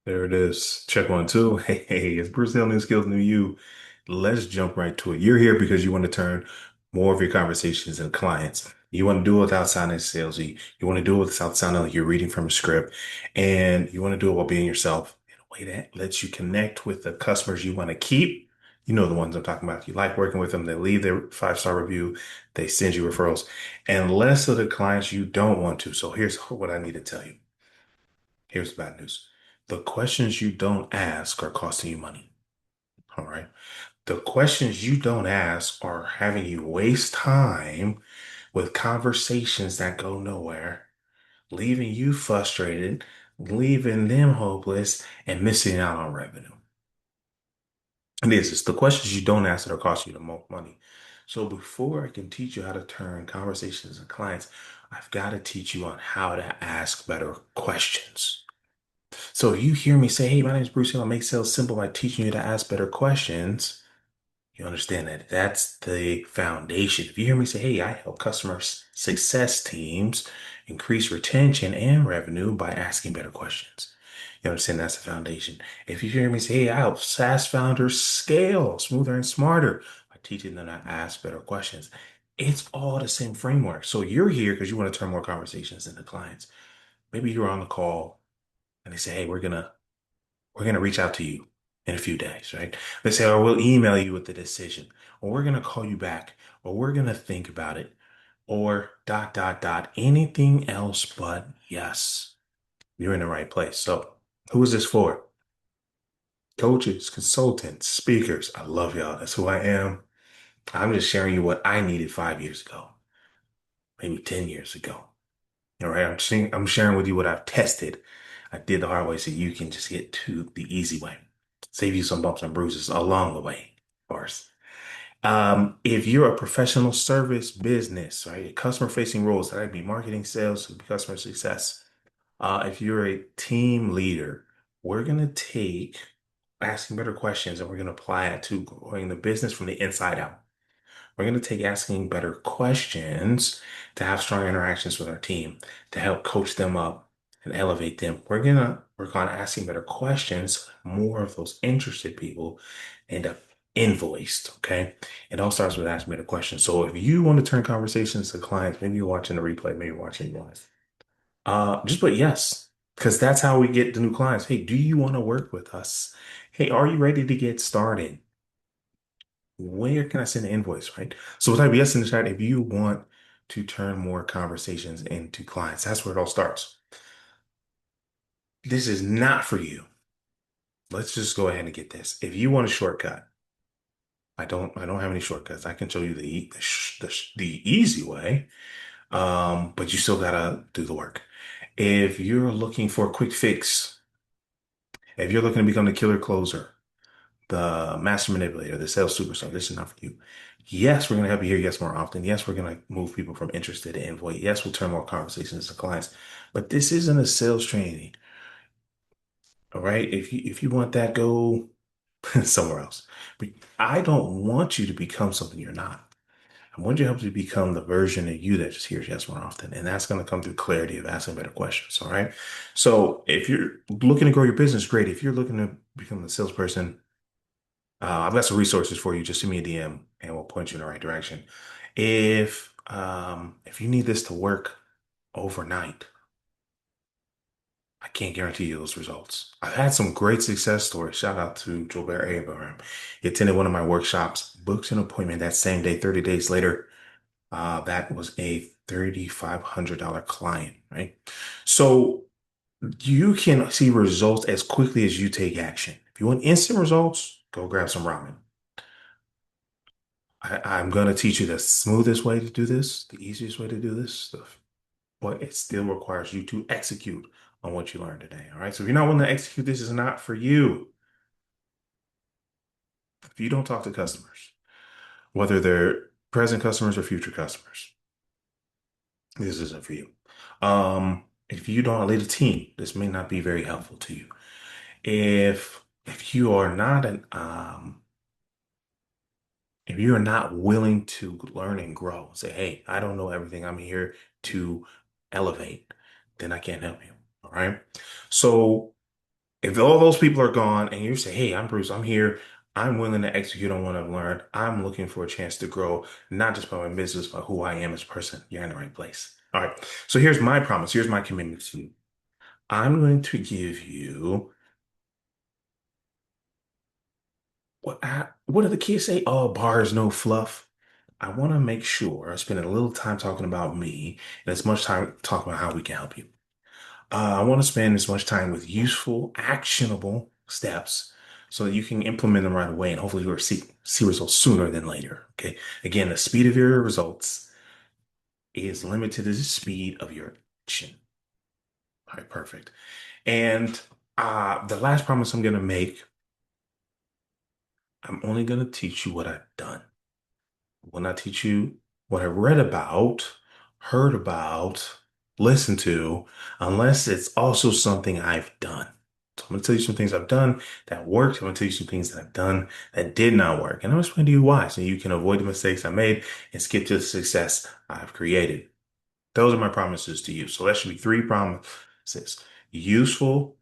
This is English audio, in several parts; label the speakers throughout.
Speaker 1: There it is. Check one, two. Hey, it's Bruce Hill, new skills, new you. Let's jump right to it. You're here because you want to turn more of your conversations into clients. You want to do it without sounding salesy. You want to do it without sounding like you're reading from a script. And you want to do it while being yourself in a way that lets you connect with the customers you want to keep. You know the ones I'm talking about. You like working with them. They leave their five-star review. They send you referrals. And less of the clients you don't want to. So here's what I need to tell you. Here's the bad news. The questions you don't ask are costing you money. All right. The questions you don't ask are having you waste time with conversations that go nowhere, leaving you frustrated, leaving them hopeless, and missing out on revenue. And this is the questions you don't ask that are costing you the most money. So before I can teach you how to turn conversations into clients, I've got to teach you on how to ask better questions. So if you hear me say, hey, my name is Bruce Hill, I make sales simple by teaching you to ask better questions, you understand that that's the foundation. If you hear me say, hey, I help success teams increase retention and revenue by asking better questions, you understand that's the foundation. If you hear me say, hey, I help SaaS founders scale smoother and smarter by teaching them to ask better questions, it's all the same framework. So you're here because you want to turn more conversations into clients. Maybe you're on the call and they say, hey, we're gonna reach out to you in a few days, right? They say, or we'll email you with the decision, or we're gonna call you back, or we're gonna think about it, or dot dot dot, anything else but yes. You're in the right place. So who is this for? Coaches, consultants, speakers. I love y'all. That's who I am. I'm just sharing you what I needed 5 years ago, maybe 10 years ago. All right. I'm sharing with you what I've tested. I did the hard way so you can just get to the easy way. Save you some bumps and bruises along the way, of course. If you're a professional service business, right, customer facing roles, that'd be marketing, sales, could be customer success. If you're a team leader, we're going to take asking better questions and we're going to apply it to growing the business from the inside out. We're going to take asking better questions to have stronger interactions with our team, to help coach them up and elevate them. We're going to work on asking better questions. More of those interested people end up invoiced. Okay. It all starts with asking better questions. So if you want to turn conversations to clients, maybe you're watching the replay, maybe you're watching it live. Just put yes, because that's how we get the new clients. Hey, do you want to work with us? Hey, are you ready to get started? Where can I send the invoice, right? So type yes in the chat if you want to turn more conversations into clients. That's where it all starts. This is not for you. Let's just go ahead and get this. If you want a shortcut, I don't have any shortcuts. I can show you the easy way, but you still gotta do the work. If you're looking for a quick fix, if you're looking to become the killer closer, the master manipulator, the sales superstar, this is not for you. Yes, we're going to help you hear yes more often. Yes, we're going to move people from interested to invoice. Yes, we'll turn more conversations to clients. But this isn't a sales training. All right. If you want that, go somewhere else. But I don't want you to become something you're not. I want you to help you become the version of you that just hears yes more often. And that's going to come through clarity of asking better questions. All right. So if you're looking to grow your business, great. If you're looking to become a salesperson, I've got some resources for you. Just send me a DM and we'll point you in the right direction. If you need this to work overnight, I can't guarantee you those results. I've had some great success stories. Shout out to Joubert Abraham. He attended one of my workshops, booked an appointment that same day, 30 days later. That was a $3,500 client, right? So you can see results as quickly as you take action. If you want instant results, go grab some ramen. I'm going to teach you the smoothest way to do this, the easiest way to do this stuff, but it still requires you to execute on what you learned today. All right. So if you're not willing to execute, this is not for you. If you don't talk to customers, whether they're present customers or future customers, this isn't for you. If you don't lead a team, this may not be very helpful to you. If you are not an if you're not willing to learn and grow, say, hey, I don't know everything. I'm here to elevate, then I can't help you. All right. So If all those people are gone and you say, hey, I'm Bruce, I'm here, I'm willing to execute on what I've learned, I'm looking for a chance to grow, not just by my business, but who I am as a person, you're in the right place. All right. So here's my promise. Here's my commitment to you. I'm going to give you what do the kids say? Oh, bars, no fluff. I want to make sure I spend a little time talking about me and as much time talking about how we can help you. I want to spend as much time with useful, actionable steps so that you can implement them right away and hopefully you'll see results sooner than later. Okay. Again, the speed of your results is limited to the speed of your action. All right, perfect. And the last promise I'm going to make, I'm only going to teach you what I've done. When I teach you what I read about, heard about, listened to, unless it's also something I've done. So I'm going to tell you some things I've done that worked. I'm going to tell you some things that I've done that did not work. And I'm going to explain to you why so you can avoid the mistakes I made and skip to the success I've created. Those are my promises to you. So that should be three promises. Useful,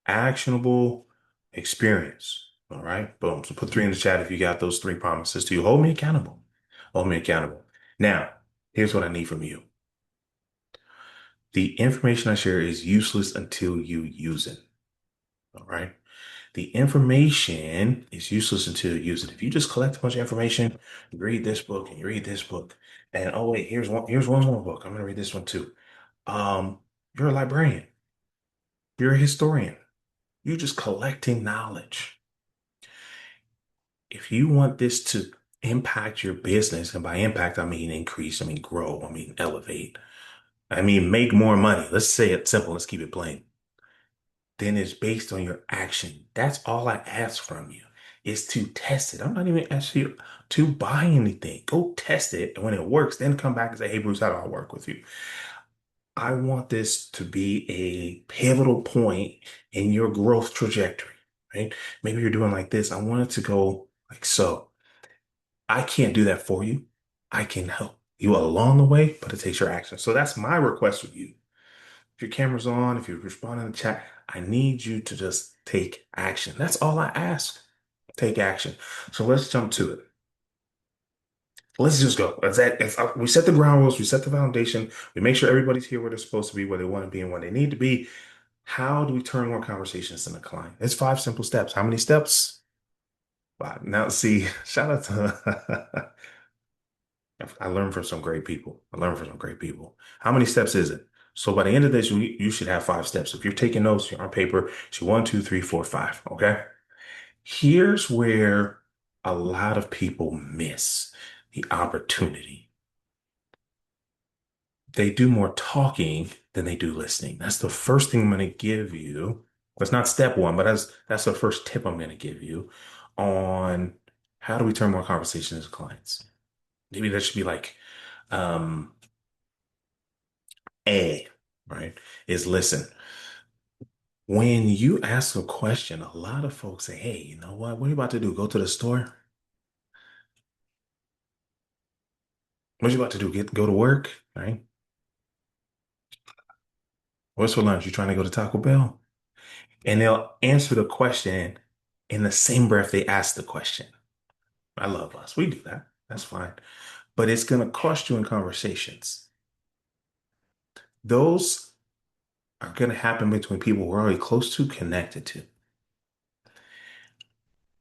Speaker 1: actionable, experience. All right. Boom. So put three in the chat if you got those three promises to you. Hold me accountable. Hold me accountable. Now, here's what I need from you. The information I share is useless until you use it. All right. The information is useless until you use it. If you just collect a bunch of information, you read this book and you read this book, and oh wait, here's one more book. I'm gonna read this one too. Um, you're a librarian. You're a historian. You're just collecting knowledge. If you want this to impact your business, and by impact, I mean increase, I mean grow, I mean elevate, I mean make more money. Let's say it simple. Let's keep it plain. Then it's based on your action. That's all I ask from you is to test it. I'm not even asking you to buy anything. Go test it. And when it works, then come back and say, hey, Bruce, how do I work with you? I want this to be a pivotal point in your growth trajectory, right? Maybe you're doing like this. I want it to go like so. I can't do that for you. I can help you along the way, but it takes your action. So that's my request of you. If your camera's on, if you're responding in the chat, I need you to just take action. That's all I ask. Take action. So let's jump to it. Let's just go. We set the ground rules, we set the foundation, we make sure everybody's here where they're supposed to be, where they want to be, and where they need to be. How do we turn more conversations into a client? It's five simple steps. How many steps? Five. Now, see, shout out to I learned from some great people. I learned from some great people. How many steps is it? So by the end of this, you should have five steps. If you're taking notes, you're on paper, so one, two, three, four, five. Okay. Here's where a lot of people miss the opportunity. They do more talking than they do listening. That's the first thing I'm going to give you. That's not step one, but that's the first tip I'm going to give you on how do we turn more conversations into clients. Maybe that should be like um, A, right? Is listen. When you ask a question, a lot of folks say, hey, you know what? What are you about to do? Go to the store? What are you about to do? Go to work, right? What's for lunch? You trying to go to Taco Bell? And they'll answer the question in the same breath they ask the question. I love us. We do that. That's fine. But it's going to cost you in conversations. Those are going to happen between people we're already close to, connected to.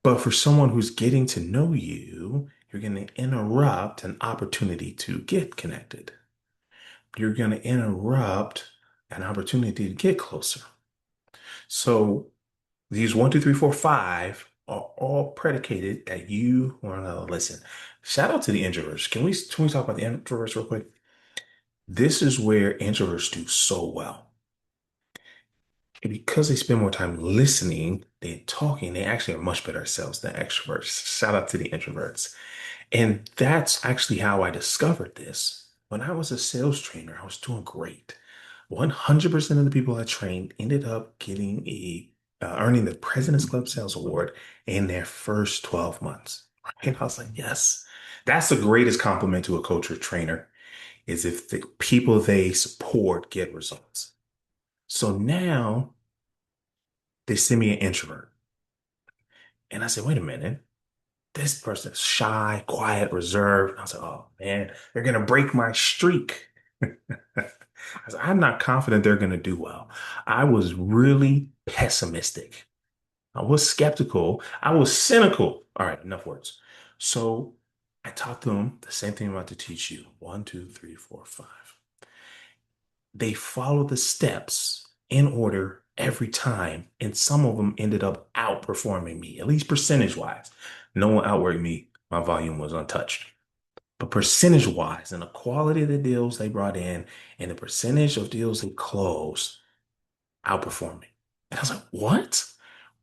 Speaker 1: But for someone who's getting to know you, you're going to interrupt an opportunity to get connected. You're going to interrupt an opportunity to get closer. So these one, two, three, four, five are all predicated that you want to listen. Shout out to the introverts. Can we talk about the introverts real quick? This is where introverts do so well. And because they spend more time listening than talking, they actually are much better at sales than extroverts. Shout out to the introverts. And that's actually how I discovered this. When I was a sales trainer, I was doing great. 100% of the people I trained ended up getting earning the President's Club Sales Award in their first 12 months. And I was like, yes, that's the greatest compliment to a coach or trainer is if the people they support get results. So now They send me an introvert. And I said, wait a minute. This person's shy, quiet, reserved. I was like, oh man, they're gonna break my streak. I said, I'm not confident they're gonna do well. I was really pessimistic. I was skeptical. I was cynical. All right, enough words. So I taught them the same thing I'm about to teach you. One, two, three, four, five. They followed the steps in order every time, and some of them ended up outperforming me, at least percentage wise. No one outworked me. My volume was untouched. But percentage wise, and the quality of the deals they brought in, and the percentage of deals they closed, outperformed me. And I was like, what?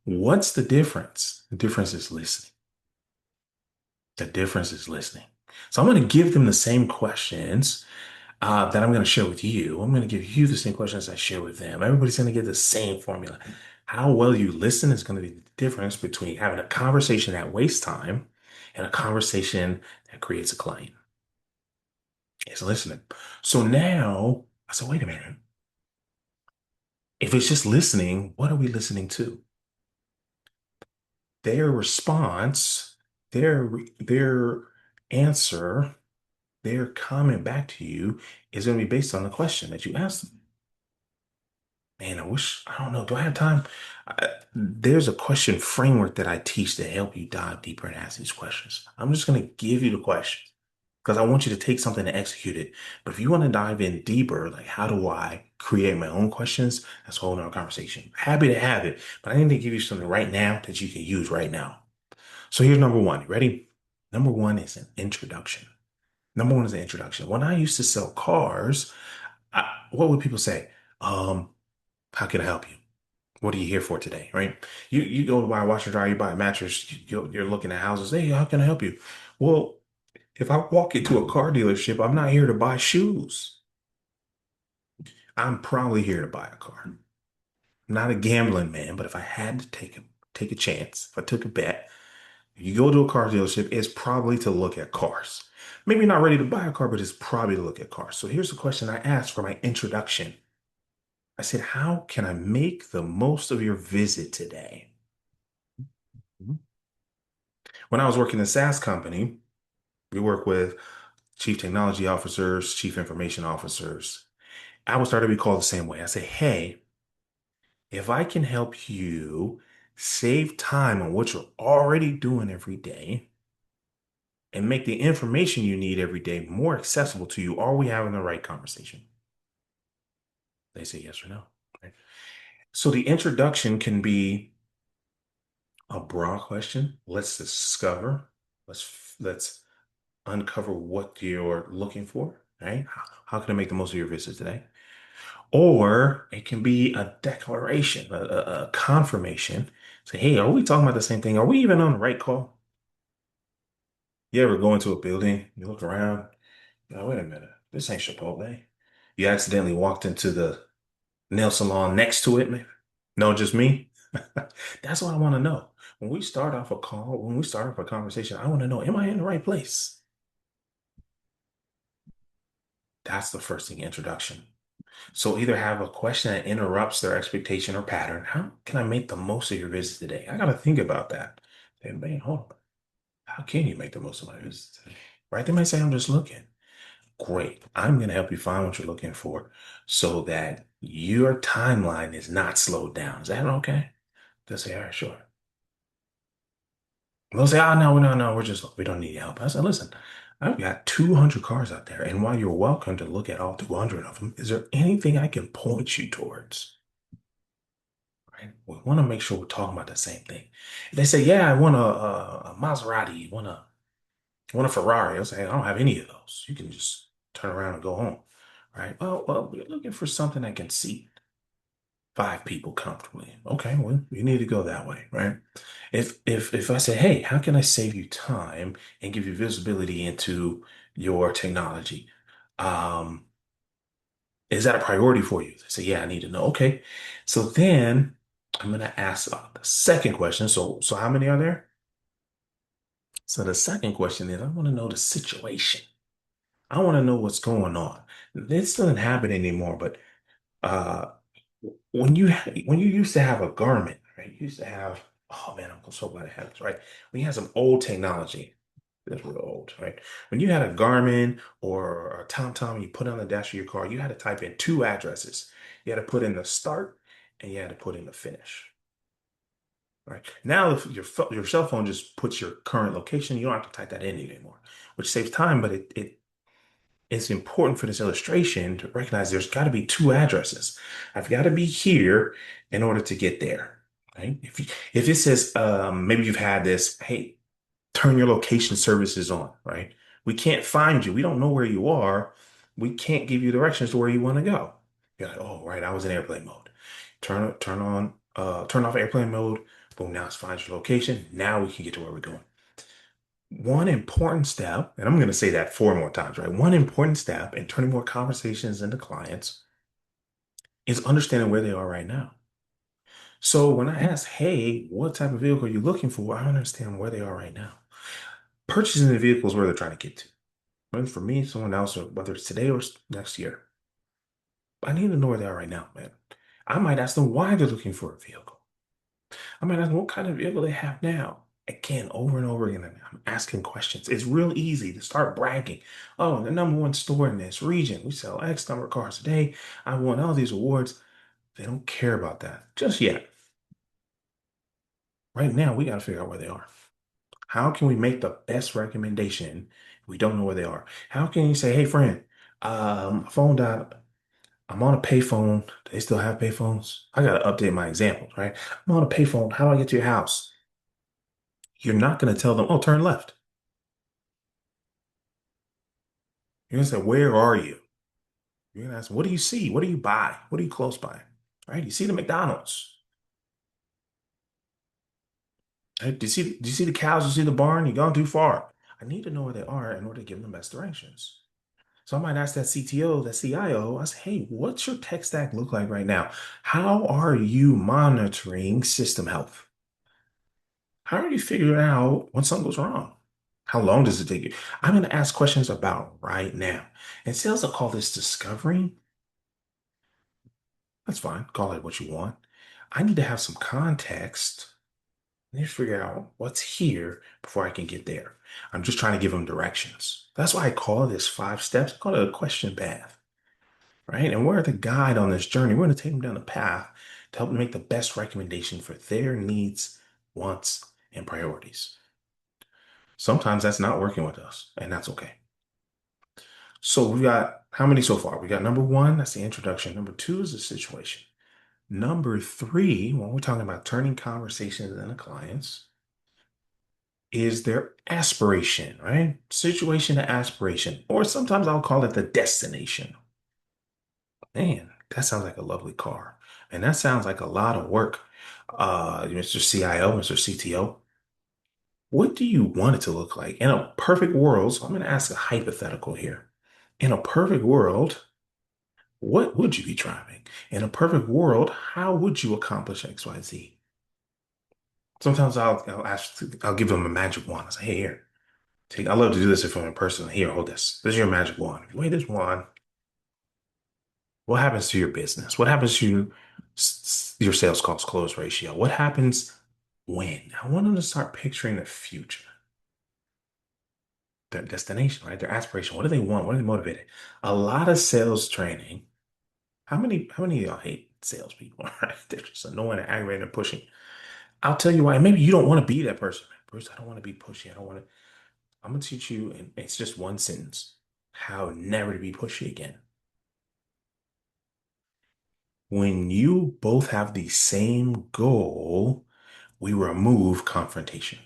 Speaker 1: What's the difference? The difference is listening. The difference is listening. So I'm going to give them the same questions that I'm going to share with you. I'm going to give you the same questions I share with them. Everybody's going to get the same formula. How well you listen is going to be the difference between having a conversation that wastes time and a conversation that creates a client. It's listening. So now I said, wait a minute. If it's just listening, what are we listening to? Their response, their answer, their comment back to you is going to be based on the question that you asked them. Man, I don't know, do I have time? There's a question framework that I teach to help you dive deeper and ask these questions. I'm just going to give you the questions because I want you to take something and execute it. But if you want to dive in deeper, like how do I create my own questions? That's a whole nother conversation. Happy to have it, but I need to give you something right now that you can use right now. So here's number one. You ready? Number one is an introduction. Number one is an introduction. When I used to sell cars, what would people say? How can I help you? What are you here for today? Right? You go to buy a washer dryer, you buy a mattress, you're looking at houses. Hey, how can I help you? Well, if I walk into a car dealership, I'm not here to buy shoes. I'm probably here to buy a car. I'm not a gambling man, but if I had to take a chance, if I took a bet, you go to a car dealership, it's probably to look at cars. Maybe not ready to buy a car, but it's probably to look at cars. So here's the question I asked for my introduction. I said, how can I make the most of your visit today? Mhm. When I was working in a SaaS company, we work with chief technology officers, chief information officers. I would start to be called the same way. I say, hey, if I can help you save time on what you're already doing every day and make the information you need every day more accessible to you, are we having the right conversation? They say yes or no. Right? So the introduction can be a broad question. Let's discover. Let's uncover what you're looking for. Right? How can I make the most of your visit today? Or it can be a declaration, a confirmation. Say, hey, are we talking about the same thing? Are we even on the right call? You ever go into a building, you look around, wait a minute, this ain't Chipotle. You accidentally walked into the nail salon next to it, man. No, just me. That's what I want to know. When we start off a call, when we start off a conversation, I want to know, am I in the right place? That's the first thing, introduction. So either have a question that interrupts their expectation or pattern. How can I make the most of your visit today? I got to think about that. Say, man, hold on. How can you make the most of my visit today? Right? They might say, I'm just looking. Great. I'm going to help you find what you're looking for so that your timeline is not slowed down. Is that okay? They'll say, all right, sure. They'll say, oh, no, no, no, we don't need help. I said, listen, I've got 200 cars out there. And while you're welcome to look at all 200 of them, is there anything I can point you towards? Right? We want to make sure we're talking about the same thing. If they say, yeah, I want a Maserati, want a Ferrari. I'll say, I don't have any of those. You can just turn around and go home. Right? Well, we're looking for something that can seat five people comfortably. Okay, well, you need to go that way, right? If I say, hey, how can I save you time and give you visibility into your technology? Um, is that a priority for you? They say, yeah, I need to know. Okay. So then I'm gonna ask the second question. So how many are there? So the second question is I want to know the situation. I want to know what's going on. This doesn't happen anymore, but uh when you used to have a garment, right? You used to have, oh man, I'm so glad I have this, right? We had some old technology. That's real old, right? When you had a Garmin or a TomTom, you put on the dash of your car, you had to type in two addresses. You had to put in the start and you had to put in the finish, right? Now, if your cell phone just puts your current location, you don't have to type that in anymore, which saves time, but it's important for this illustration to recognize there's got to be two addresses. I've got to be here in order to get there, right? If it says maybe you've had this, hey, turn your location services on, right? We can't find you. We don't know where you are. We can't give you directions to where you want to go. You're like, oh, right, I was in airplane mode. Turn off airplane mode. Boom, now it's find your location. Now we can get to where we're going. One important step, and I'm going to say that four more times, right? One important step in turning more conversations into clients is understanding where they are right now. So when I ask, hey, what type of vehicle are you looking for? I understand where they are right now. Purchasing the vehicle is where they're trying to get to. Whether for me, someone else, or whether it's today or next year. I need to know where they are right now, man. I might ask them why they're looking for a vehicle. I might ask them what kind of vehicle they have now. Again, over and over again, I'm asking questions. It's real easy to start bragging. Oh, the number one store in this region. We sell X number of cars a day. I won all these awards. They don't care about that just yet. Right now, we got to figure out where they are. How can we make the best recommendation if we don't know where they are? How can you say, hey, friend, phone died. I'm on a payphone. Do they still have payphones? I got to update my examples, right? I'm on a payphone. How do I get to your house? You're not going to tell them, oh, turn left. You're going to say, where are you? You're going to ask, what do you see? What do you buy? What are you close by? Right? You see the McDonald's. Right? Do you see the cows? You see the barn? You've gone too far. I need to know where they are in order to give them the best directions. So I might ask that CTO, that CIO, I say, hey, what's your tech stack look like right now? How are you monitoring system health? How are you figuring out when something goes wrong? How long does it take you? I'm going to ask questions about right now. And sales will call this discovery. That's fine. Call it what you want. I need to have some context. I need to figure out what's here before I can get there. I'm just trying to give them directions. That's why I call this 5 steps. I call it a question path, right? And we're the guide on this journey. We're going to take them down the path to help them make the best recommendation for their needs, wants, and priorities. Sometimes that's not working with us, and that's okay. So we got how many so far? We got number one, that's the introduction. Number two is the situation. Number three, when we're talking about turning conversations into clients, is their aspiration, right? Situation to aspiration, or sometimes I'll call it the destination. Man, that sounds like a lovely car. And that sounds like a lot of work. Mr. CIO, Mr. CTO, what do you want it to look like? In a perfect world, so I'm going to ask a hypothetical here. In a perfect world, what would you be driving? In a perfect world, how would you accomplish XYZ? Sometimes I'll give them a magic wand. I say, hey, here, I love to do this if I'm in person. Here, hold this. This is your magic wand. If you wave this wand, what happens to your business? What happens to your sales calls close ratio? What happens when? I want them to start picturing the future, their destination, right? Their aspiration. What do they want? What are they motivated? A lot of sales training. How many of y'all hate salespeople? Right? They're just annoying and aggravating and pushing. I'll tell you why. Maybe you don't want to be that person. Bruce, I don't want to be pushy. I don't want to. I'm gonna teach you, and it's just one sentence, how never to be pushy again. When you both have the same goal, we remove confrontation,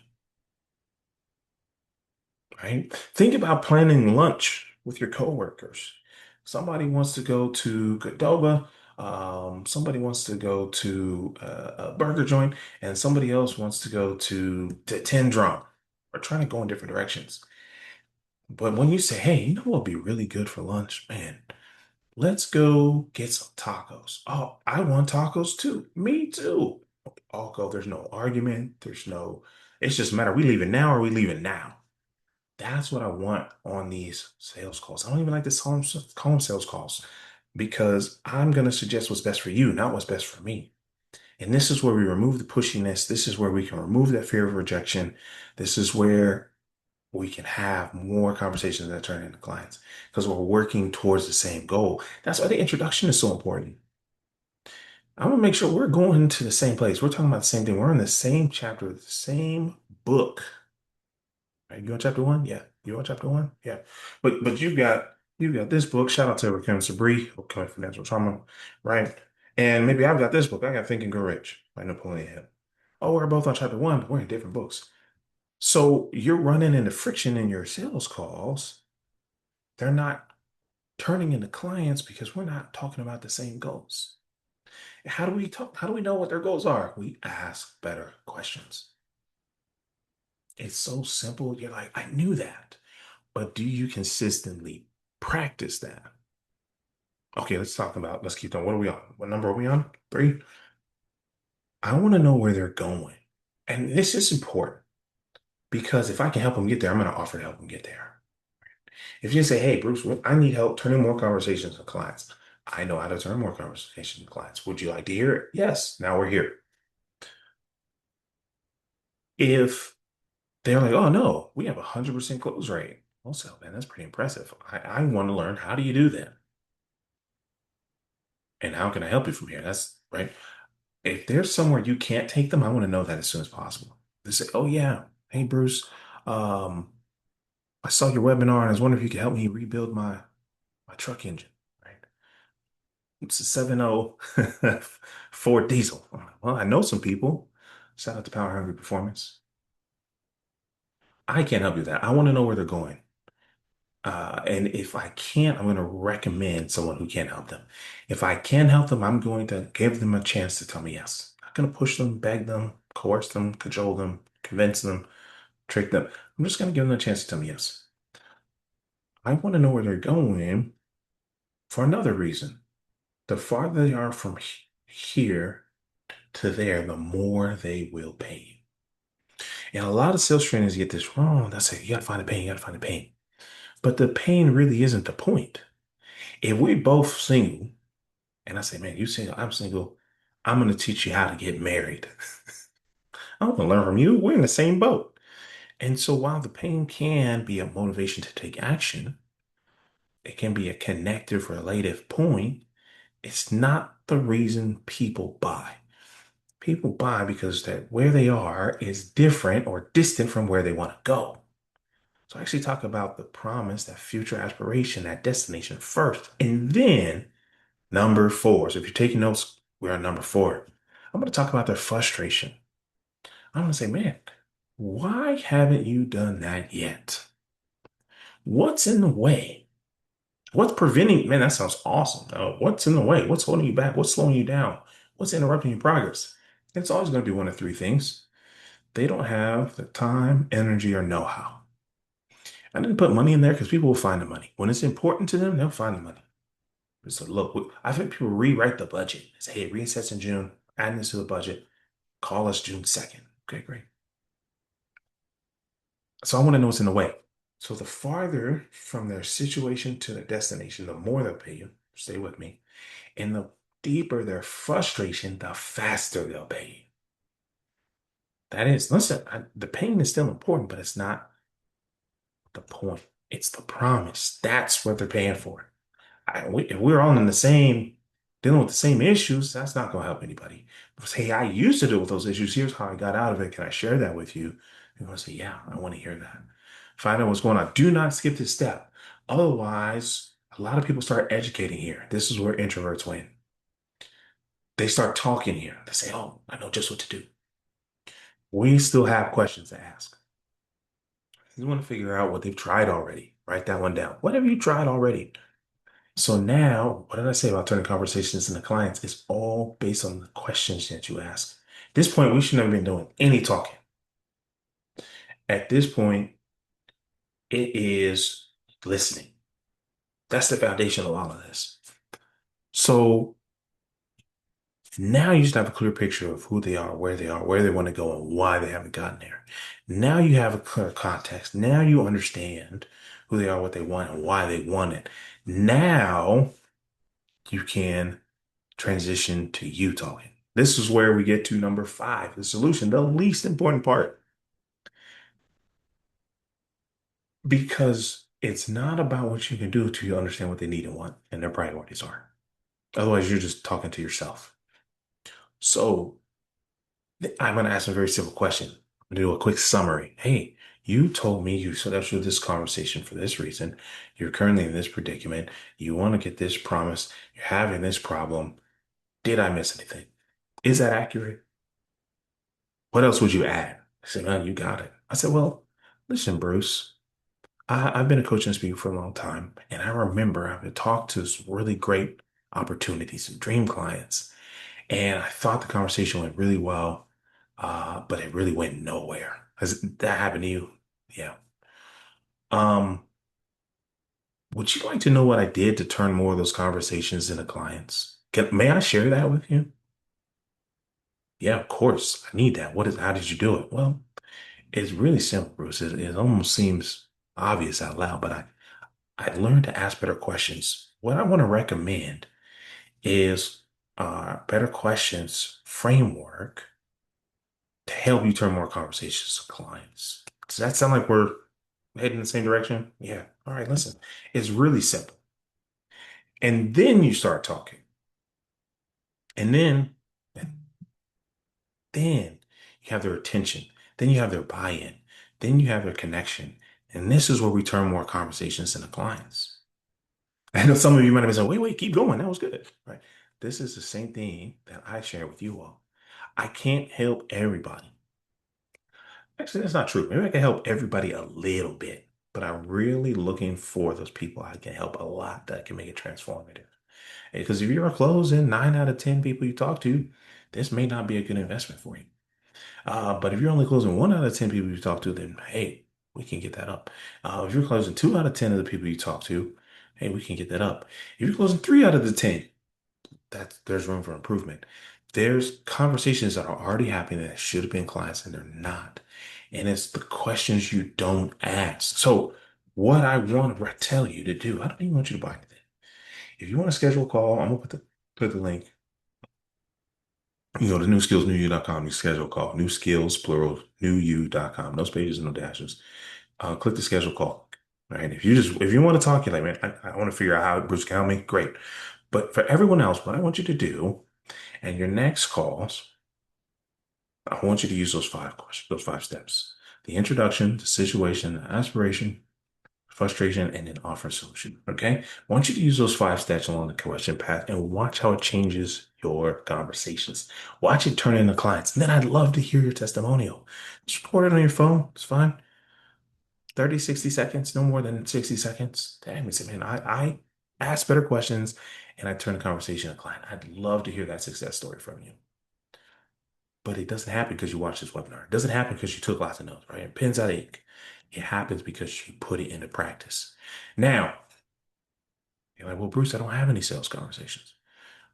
Speaker 1: right? Think about planning lunch with your coworkers. Somebody wants to go to Qdoba, somebody wants to go to a burger joint, and somebody else wants to go to Ten Drum. We're trying to go in different directions. But when you say, hey, you know what would be really good for lunch? Man, let's go get some tacos. Oh, I want tacos too. Me too. All go. There's no argument. It's just a matter. Are we leaving now or are we leaving now? That's what I want on these sales calls. I don't even like to call them sales calls because I'm going to suggest what's best for you, not what's best for me. And this is where we remove the pushiness. This is where we can remove that fear of rejection. This is where we can have more conversations that turn into clients because we're working towards the same goal. That's why the introduction is so important. I want to make sure we're going to the same place. We're talking about the same thing. We're in the same chapter, the same book. Right? You on chapter one? Yeah. You on chapter one? Yeah. But you've got this book. Shout out to Rakim Sabri, Overcoming Financial Trauma, right? And maybe I've got this book. I got Think and Grow Rich by Napoleon Hill. Oh, we're both on chapter one. We're in different books. So you're running into friction in your sales calls. They're not turning into clients because we're not talking about the same goals. How do we talk? How do we know what their goals are? We ask better questions. It's so simple. You're like, I knew that. But do you consistently practice that? Okay, let's keep going. What are we on? What number are we on? Three? I want to know where they're going. And this is important because if I can help them get there, I'm going to offer to help them get there. If you say, hey, Bruce, I need help turning more conversations with clients. I know how to turn more conversations with clients. Would you like to hear it? Yes. Now we're here. If they're like, oh no, we have 100% close rate. Also, man, that's pretty impressive. I want to learn, how do you do that? And how can I help you from here? That's right. If there's somewhere you can't take them, I want to know that as soon as possible. They say, oh yeah, hey Bruce, um, I saw your webinar and I was wondering if you could help me rebuild my truck engine. Right? It's a 7.0 Ford diesel. Well, I know some people. Shout out to Power Hungry Performance. I can't help you with that. I want to know where they're going. And if I can't, I'm going to recommend someone who can help them. If I can help them, I'm going to give them a chance to tell me yes. I'm not going to push them, beg them, coerce them, cajole them, convince them, trick them. I'm just going to give them a chance to tell me yes. I want to know where they're going for another reason. The farther they are from here to there, the more they will pay you. And a lot of sales trainers get this wrong. They say, you got to find the pain, you got to find the pain. But the pain really isn't the point. If we're both single, and I say, man, you single, I'm single, I'm going to teach you how to get married. I want to learn from you. We're in the same boat. And so while the pain can be a motivation to take action, it can be a connective relative point. It's not the reason people buy. People buy because that where they are is different or distant from where they want to go. So I actually talk about the promise, that future aspiration, that destination first, and then number four. So if you're taking notes, we're on number four. I'm going to talk about their frustration. I'm going to say, man, why haven't you done that yet? What's in the way? What's preventing? Man, that sounds awesome. What's in the way? What's holding you back? What's slowing you down? What's interrupting your progress? It's always going to be one of three things. They don't have the time, energy, or know-how. I didn't put money in there because people will find the money. When it's important to them, they'll find the money. So look, I've had people rewrite the budget. Say, hey, resets in June, adding this to the budget. Call us June 2nd. Okay, great. So I want to know what's in the way. So the farther from their situation to their destination, the more they'll pay you. Stay with me. And the deeper their frustration, the faster they'll pay you. That is, listen, the pain is still important, but it's not the point. It's the promise. That's what they're paying for. If we're all in the same, dealing with the same issues, that's not going to help anybody. Say, hey, I used to deal with those issues. Here's how I got out of it. Can I share that with you? You're going to say, yeah, I want to hear that. Find out what's going on. Do not skip this step. Otherwise, a lot of people start educating here. This is where introverts win. They start talking here. They say, oh, I know just what to do. We still have questions to ask. You want to figure out what they've tried already. Write that one down. What have you tried already? So now, what did I say about turning conversations into clients? It's all based on the questions that you ask. At this point, we shouldn't have been doing any talking. At this point, it is listening. That's the foundation of all of this. So now you just have a clear picture of who they are, where they want to go, and why they haven't gotten there. Now you have a clear context. Now you understand who they are, what they want, and why they want it. Now you can transition to you talking. This is where we get to number five, the solution, the least important part, because it's not about what you can do till you understand what they need and want and their priorities are. Otherwise, you're just talking to yourself. So I'm going to ask a very simple question. I'm going to do a quick summary. Hey, you told me you set up with this conversation for this reason. You're currently in this predicament. You want to get this promise. You're having this problem. Did I miss anything? Is that accurate? What else would you add? I said, man, you got it. I said, well, listen, Bruce, I've been a coach and speaker for a long time, and I remember I've talked to some really great opportunities, some dream clients, and I thought the conversation went really well, but it really went nowhere. Has that happened to you? Yeah. Um, would you like to know what I did to turn more of those conversations into clients? May I share that with you? Yeah, of course. I need that. How did you do it? Well, it's really simple, Bruce. It almost seems obvious out loud, but I learned to ask better questions. What I want to recommend is better questions framework to help you turn more conversations to clients. Does that sound like we're heading in the same direction? Yeah. All right, listen. It's really simple. And then you start talking. And then you have their attention. Then you have their buy-in. Then you have their connection. And this is where we turn more conversations into clients. I know some of you might have been saying, wait, keep going. That was good. Right. This is the same thing that I share with you all. I can't help everybody. Actually, that's not true. Maybe I can help everybody a little bit, but I'm really looking for those people I can help a lot that can make it transformative. Because if you're closing 9 out of 10 people you talk to, this may not be a good investment for you. But if you're only closing 1 out of 10 people you talk to, then hey, we can get that up. If you're closing 2 out of 10 of the people you talk to, hey, we can get that up. If you're closing 3 out of the 10, there's room for improvement. There's conversations that are already happening that should have been clients and they're not. And it's the questions you don't ask. So what I want to tell you to do, I don't even want you to buy anything. If you want to schedule a call, I'm gonna put the link. You know, the newskillsnewyou.com, you schedule a call. New skills, plural, newyou.com. No spaces, no dashes. Click the schedule call. Right. If you want to talk, you're like, man, I want to figure out how Bruce can help me. Great. But for everyone else, what I want you to do and your next calls, I want you to use those 5 questions, those 5 steps. The introduction, the situation, the aspiration, frustration, and then offer a solution. Okay. I want you to use those 5 steps along the question path and watch how it changes your conversations. Watch it turn into clients. And then I'd love to hear your testimonial. Just record it on your phone. It's fine. 30, 60 seconds, no more than 60 seconds. Damn, he said, man, I ask better questions and I turn the conversation to client. I'd love to hear that success story from you. But it doesn't happen because you watched this webinar. It doesn't happen because you took lots of notes, right? It pins out ink. It happens because you put it into practice. Now, you're like, well, Bruce, I don't have any sales conversations.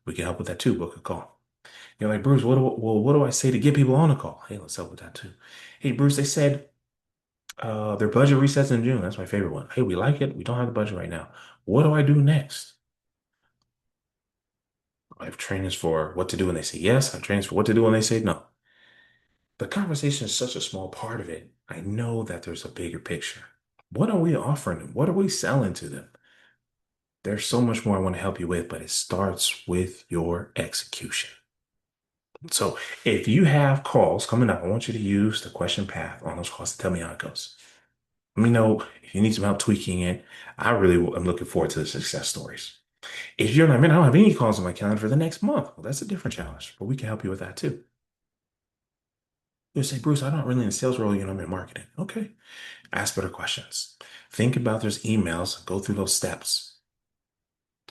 Speaker 1: We can help with that too. Book a call. You're like, Bruce, what do I say to get people on a call? Hey, let's help with that too. Hey, Bruce, they said their budget resets in June. That's my favorite one. Hey, we like it. We don't have the budget right now. What do I do next? I have trainings for what to do when they say yes. I have trainings for what to do when they say no. The conversation is such a small part of it. I know that there's a bigger picture. What are we offering them? What are we selling to them? There's so much more I want to help you with, but it starts with your execution. So if you have calls coming up, I want you to use the question path on those calls to tell me how it goes. Let me know if you need some help tweaking it. I really am looking forward to the success stories. If you're like, man, I don't have any calls on my calendar for the next month, well, that's a different challenge, but we can help you with that too. You say, Bruce, I'm not really in a sales role, I'm in marketing. Okay. Ask better questions. Think about those emails, go through those steps.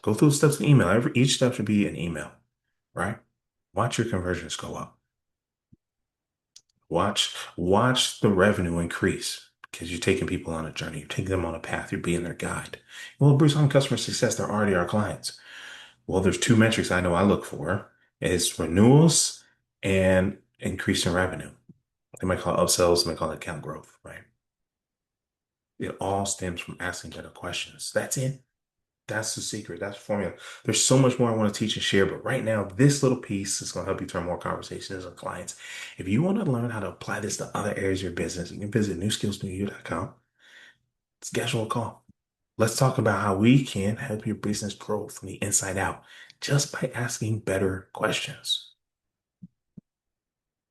Speaker 1: Go through the steps in email. Each step should be an email, right? Watch your conversions go up. Watch the revenue increase because you're taking people on a journey. You're taking them on a path. You're being their guide. Well, Bruce, I'm customer success. They're already our clients. Well, there's 2 metrics I know I look for. It's renewals and increase in revenue. They might call it upsells, they might call it account growth, right? It all stems from asking better questions. That's it. That's the secret. That's the formula. There's so much more I want to teach and share, but right now, this little piece is going to help you turn more conversations with clients. If you want to learn how to apply this to other areas of your business, you can visit newskillsnewyou.com. Schedule a call. Let's talk about how we can help your business grow from the inside out just by asking better questions.